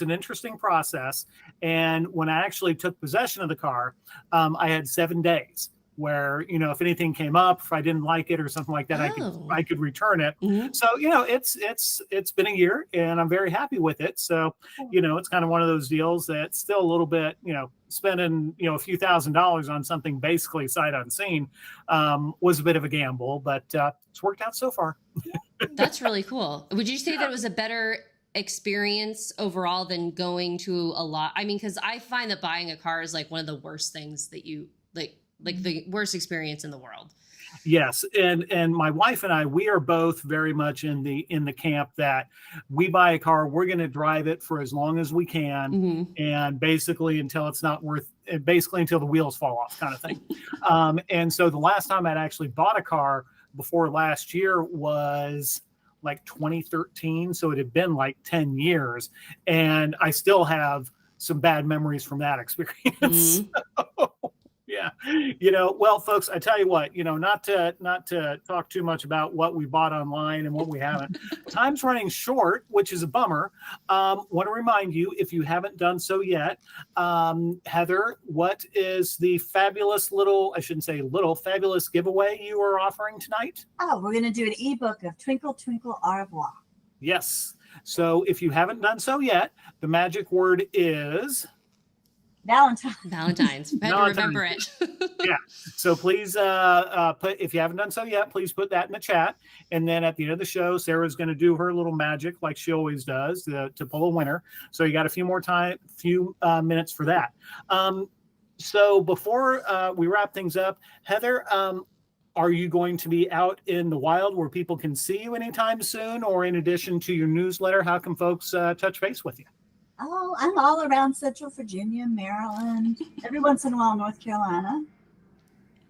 an interesting process. And when I actually took possession of the car, I had 7 days where, if anything came up, if I didn't like it or something like that, I could return it. Mhm. So, it's been a year and I'm very happy with it. So, it's kind of one of those deals that's still a little bit, spending, a few $1,000s on something basically sight unseen was a bit of a gamble, but it's worked out so far. That's really cool. Would you say that it was a better experience overall than going to a lot? I mean, because I find that buying a car is like one of the worst things that you like the worst experience in the world. Yes, and my wife and I, we are both very much in the camp that we buy a car, we're going to drive it for as long as we can, and basically until it's not worth, basically until the wheels fall off, kind of thing. And so the last time I'd actually bought a car before last year was like 2013, so it had been like 10 years, and I still have some bad memories from that experience. Yeah. Well, folks, I tell you what, not to talk too much about what we bought online and what we haven't. Time's running short, which is a bummer. Want to remind you, if you haven't done so yet, Heather, what is the fabulous fabulous giveaway you are offering tonight? Oh, we're going to do an ebook of Twinkle, Twinkle, Au Revoir. Yes. So if you haven't done so yet, the magic word is... Valentine's. I had to remember it. Yeah. So please if you haven't done so yet, please put that in the chat. And then at the end of the show, Sarah's going to do her little magic like she always does to pull a winner. So you got a few minutes for that. So before we wrap things up, Heather, are you going to be out in the wild where people can see you anytime soon? Or in addition to your newsletter, how can folks touch base with you? Oh, I'm all around Central Virginia, Maryland, every once in a while, North Carolina.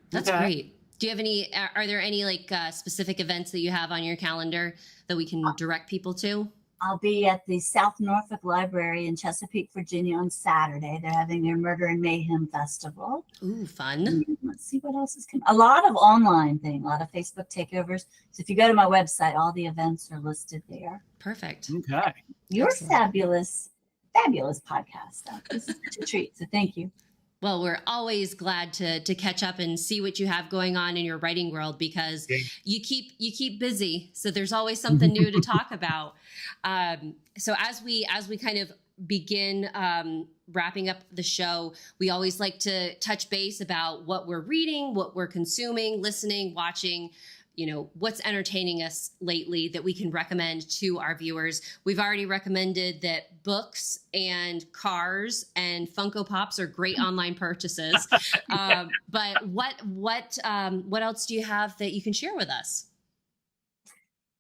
That's great. Do you have are there any like specific events that you have on your calendar that we can direct people to? I'll be at the South Norfolk Library in Chesapeake, Virginia on Saturday. They're having their Murder and Mayhem Festival. Ooh, fun. And let's see what else is coming. A lot of online thing, a lot of Facebook takeovers. So if you go to my website, all the events are listed there. Perfect. Okay. Your Excellent. fabulous podcast. This is such a treat. So thank you. Well, we're always glad to catch up and see what you have going on in your writing world, because you keep busy. So there's always something new to talk about. So as we kind of begin wrapping up the show, we always like to touch base about what we're reading, what we're consuming, listening, watching, what's entertaining us lately that we can recommend to our viewers. We've already recommended that books and cars and Funko Pops are great online purchases. But what else do you have that you can share with us?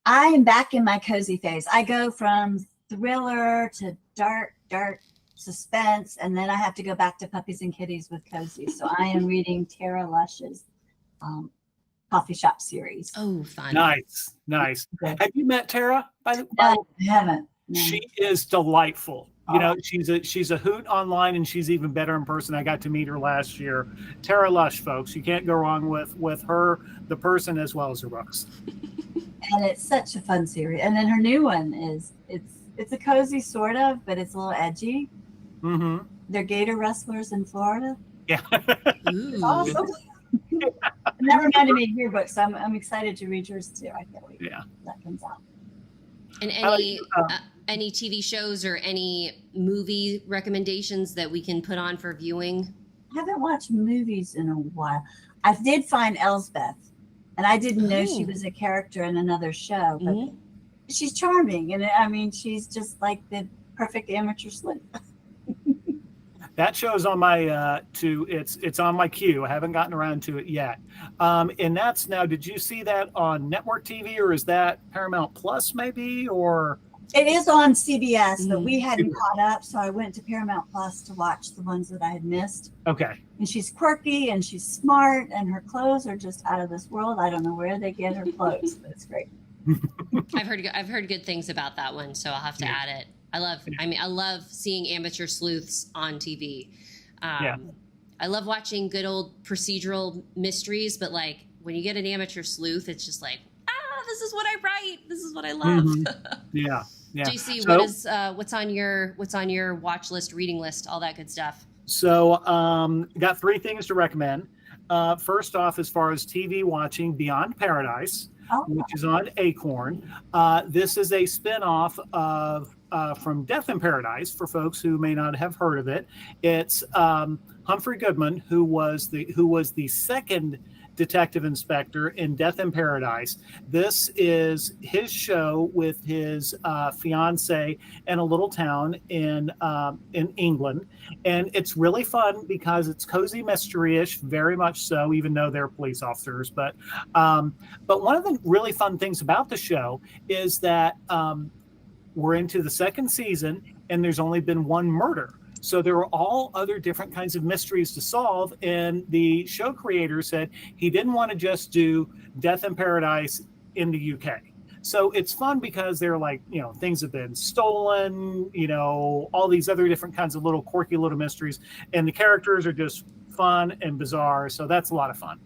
I am back in my cozy phase. I go from thriller to dark suspense, and then I have to go back to puppies and kitties with cozy. So I am reading Tara Lush's coffee shop series. Oh, fun. Nice. Have you met Tara? No, I haven't. No. She is delightful. You know, she's a hoot online, and she's even better in person. I got to meet her last year. Tara Lush, folks. You can't go wrong with her, the person, as well as her books. And it's such a fun series. And then her new one is it's a cozy sort of, but it's a little edgy. Mm-hmm. They're gator wrestlers in Florida. Yeah. It's awesome. And that reminded me of your book, so I'm excited to read yours too. I can't wait. Yeah, that comes out. And any TV shows or any movie recommendations that we can put on for viewing? I haven't watched movies in a while. I did find Elsbeth, and I didn't know she was a character in another show, but she's charming, and I mean, she's just like the perfect amateur sleuth. That show's on my it's on my queue. I haven't gotten around to it yet. And that's now. Did you see that on network TV, or is that Paramount Plus maybe, or? It is on CBS, but we hadn't caught up, so I went to Paramount Plus to watch the ones that I had missed. Okay. And she's quirky and she's smart, and her clothes are just out of this world. I don't know where they get her clothes, but it's great. I've heard good things about that one, so I'll have to add it. I love seeing amateur sleuths on TV. I love watching good old procedural mysteries, but like when you get an amateur sleuth, it's just like, this is what I write. This is what I love. Yeah. JC, So, what's on your watch list, reading list, all that good stuff? So, got 3 things to recommend. First off, as far as TV watching, Beyond Paradise, which is on Acorn. This is a spinoff of from Death in Paradise for folks who may not have heard of it. It's Humphrey Goodman, who was the second detective inspector in Death in Paradise. This is his show with his fiance in a little town in England, and it's really fun because it's cozy mystery-ish, very much so, even though they're police officers. But one of the really fun things about the show is that we're into the second season, and there's only been one murder. So there are all other different kinds of mysteries to solve. And the show creator said he didn't want to just do Death in Paradise in the UK. So it's fun because they're like, things have been stolen, all these other different kinds of little quirky little mysteries. And the characters are just fun and bizarre. So that's a lot of fun.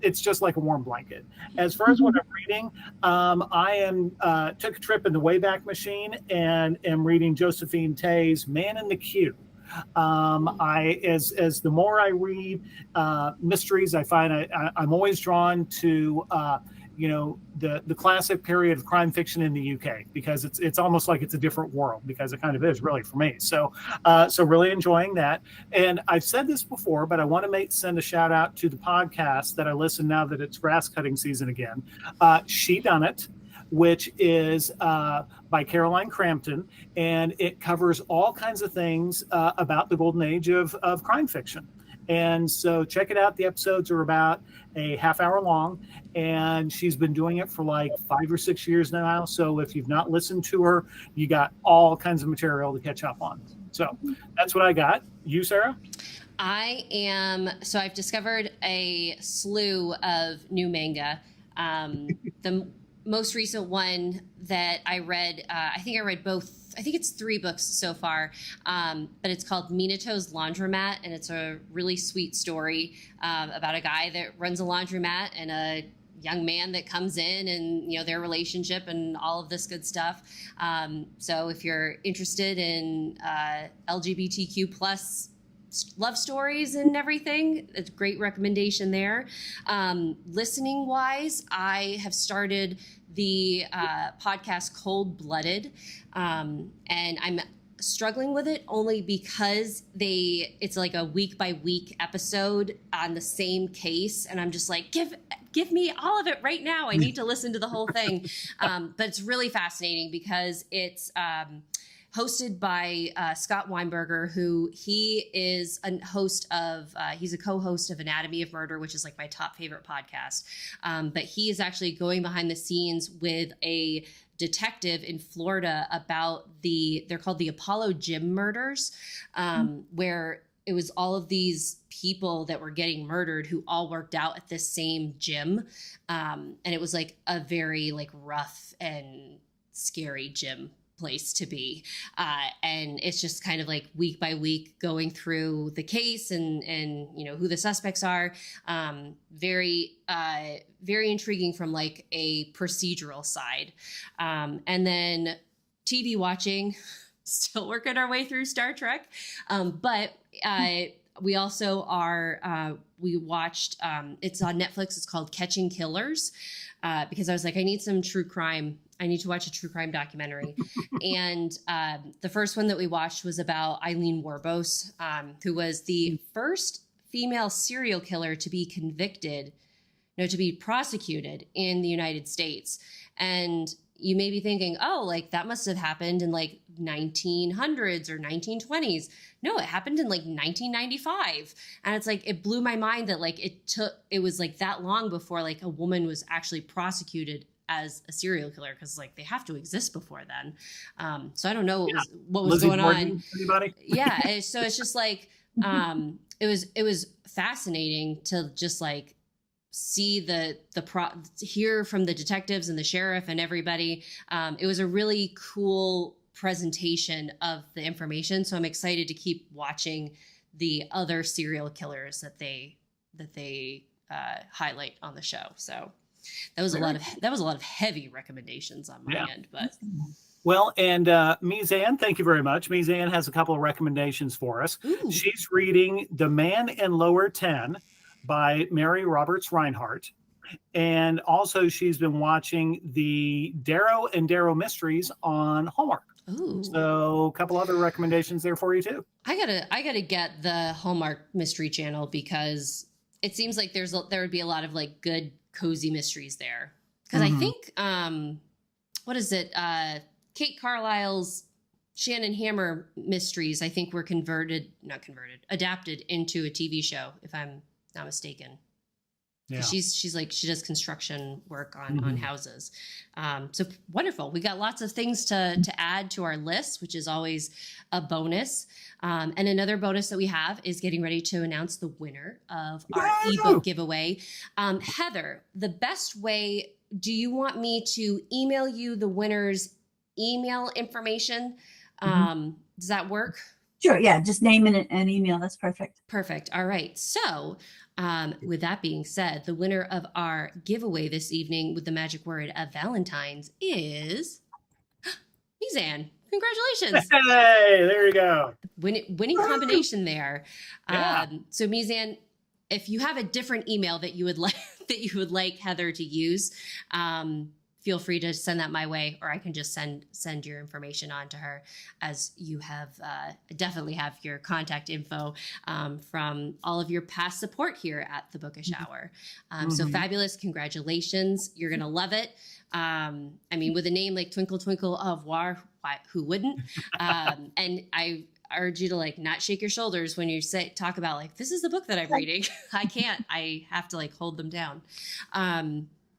It's just like a warm blanket. As far as what I'm reading, I took a trip in the Wayback Machine and am reading Josephine Tey's Man in the Queue. As the more I read mysteries, I find I'm always drawn to the classic period of crime fiction in the UK, because it's almost like it's a different world, because it kind of is really for me. So really enjoying that. And I've said this before, but I want to send a shout out to the podcast that I listen now that it's grass cutting season again. She Done It, which is by Caroline Crampton, and it covers all kinds of things about the golden age of crime fiction. And so check it out. The episodes are about a half hour long, and she's been doing it for like 5 or 6 years now. So if you've not listened to her, you got all kinds of material to catch up on. So that's what I got. You, Sarah? I've discovered a slew of new manga. The most recent one that I read, I think it's 3 books so far, but it's called Minato's Laundromat, and it's a really sweet story about a guy that runs a laundromat and a young man that comes in, and their relationship and all of this good stuff. So if you're interested in LGBTQ plus love stories and everything, it's a great recommendation there. Listening wise, I have started the podcast Cold Blooded, and I'm struggling with it only because it's like a week by week episode on the same case, and I'm just like, give me all of it right now. I need to listen to the whole thing. But it's really fascinating because it's hosted by Scott Weinberger, who he is a host of, he's a co-host of Anatomy of Murder, which is like my top favorite podcast. But he is actually going behind the scenes with a detective in Florida about they're called the Apollo Gym murders, where it was all of these people that were getting murdered who all worked out at this same gym. And it was like a very like rough and scary gym place to be. And it's just kind of like week by week going through the case and you know, who the suspects are. Very intriguing from like a procedural side. And then TV watching, still working our way through Star Trek. But we also are, we watched, it's on Netflix. It's called Catching Killers, because I was like, I need some true crime. I need to watch a true crime documentary. And the first one that we watched was about Eileen Warbos, who was the first female serial killer to be convicted, to be prosecuted in the United States. And you may be thinking, oh, like that must have happened in like 1900s or 1920s. No, it happened in like 1995. And it's like, it blew my mind that like it was like that long before like a woman was actually prosecuted as a serial killer, because like they have to exist before then. So I don't know what was Lizzie going Borden, on. anybody? Yeah. So it's just like, it was fascinating to just like see hear from the detectives and the sheriff and everybody. It was a really cool presentation of the information. So I'm excited to keep watching the other serial killers that they highlight on the show. So that was a lot of heavy recommendations on my end, but. Well, and Mizanne, thank you very much. Mizanne has a couple of recommendations for us. Ooh. She's reading The Man in Lower 10 by Mary Roberts Reinhardt. And also she's been watching the Darrow and Darrow Mysteries on Hallmark. Ooh. So a couple other recommendations there for you too. I gotta get the Hallmark Mystery Channel, because it seems like there would be a lot of like good cozy mysteries there. Because I think what is it? Kate Carlisle's Shannon Hammer mysteries, I think were adapted into a TV show, if I'm not mistaken. Yeah. She's like, she does construction work on houses. So wonderful. We got lots of things to add to our list, which is always a bonus. And another bonus that we have is getting ready to announce the winner of our ebook giveaway. Heather, the best way, do you want me to email you the winner's email information? Does that work? Sure. Yeah. Just name and an email. That's perfect. Perfect. All right. So with that being said, the winner of our giveaway this evening with the magic word of Valentine's is Mizanne. Congratulations. Hey, there you go. Winning combination there. Yeah. So Mizanne, if you have a different email that you would like Heather to use, feel free to send that my way, or I can just send your information on to her, as you have definitely have your contact info from all of your past support here at the Bookish Hour. So fabulous. Congratulations. You're going to love it. I mean, with a name like Twinkle Twinkle Au Revoir, who wouldn't? And I urge you to like not shake your shoulders when you talk about like, this is the book that I'm reading. I can't. I have to like hold them down.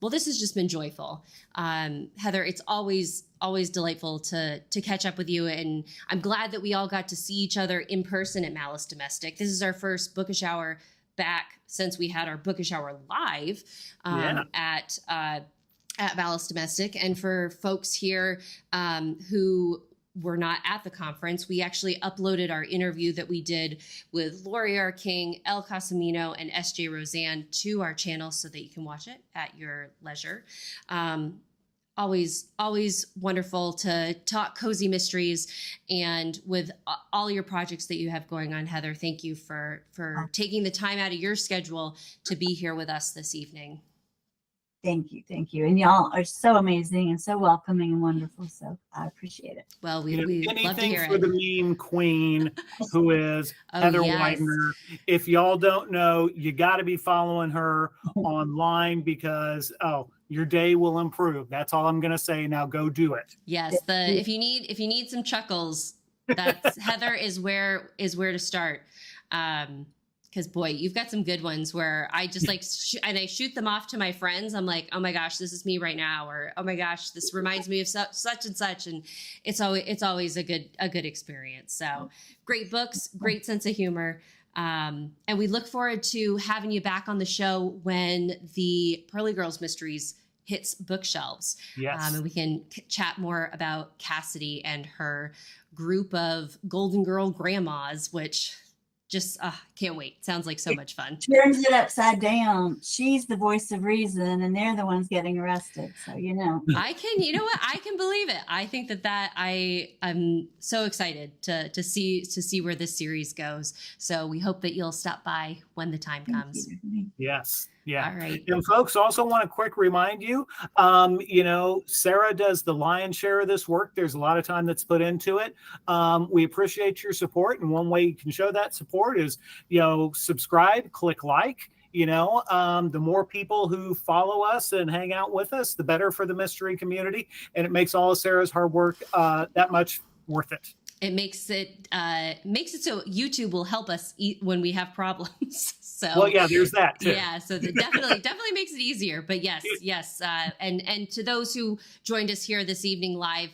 Well, this has just been joyful. Heather, it's always delightful to catch up with you. And I'm glad that we all got to see each other in person at Malice Domestic. This is our first Bookish Hour back since we had our Bookish Hour live at Malice Domestic. And for folks here who were not at the conference, we actually uploaded our interview that we did with Lori R. King, El Casamino, and S.J. Roseanne to our channel so that you can watch it at your leisure. Always wonderful to talk cozy mysteries, and with all your projects that you have going on, Heather, thank you for taking the time out of your schedule to be here with us this evening. Thank you. And y'all are so amazing and so welcoming and wonderful. So I appreciate it. Well, we love to hear for it. the meme queen, who is Heather Weidner. If y'all don't know, you got to be following her online, because your day will improve. That's all I'm going to say. Now go do it. Yes. If you need some chuckles, that's Heather is where to start. Because boy, you've got some good ones where I just like, and I shoot them off to my friends. I'm like, oh my gosh, this is me right now. Or, oh my gosh, this reminds me of such and such. And it's always a good experience. So great books, great sense of humor. And we look forward to having you back on the show when the Pearly Girls Mysteries hits bookshelves. Yes. And we can chat more about Cassidy and her group of Golden Girl grandmas, which just can't wait. Sounds like so much fun. Turns it upside down. She's the voice of reason, and they're the ones getting arrested. So you know what? I can believe it. I think that I'm so excited to see where this series goes. So we hope that you'll stop by when the time comes. Yes. Yeah. All right. And folks, also want to quick remind you, Sarah does the lion's share of this work. There's a lot of time that's put into it. We appreciate your support. And one way you can show that support is, subscribe, click like. The more people who follow us and hang out with us, the better for the mystery community. And it makes all of Sarah's hard work that much worth it. It makes it so YouTube will help us eat when we have problems. So well, yeah, there's that too. Yeah, so that definitely makes it easier. But yes, and to those who joined us here this evening live,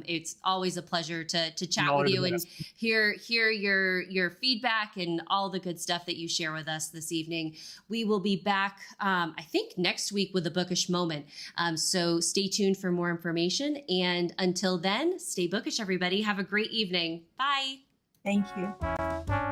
it's always a pleasure to chat with you and hear your feedback and all the good stuff that you share with us this evening. We will be back, I think, next week with a bookish moment. So stay tuned for more information. And until then, stay bookish, everybody. Have a great evening. Bye. Thank you.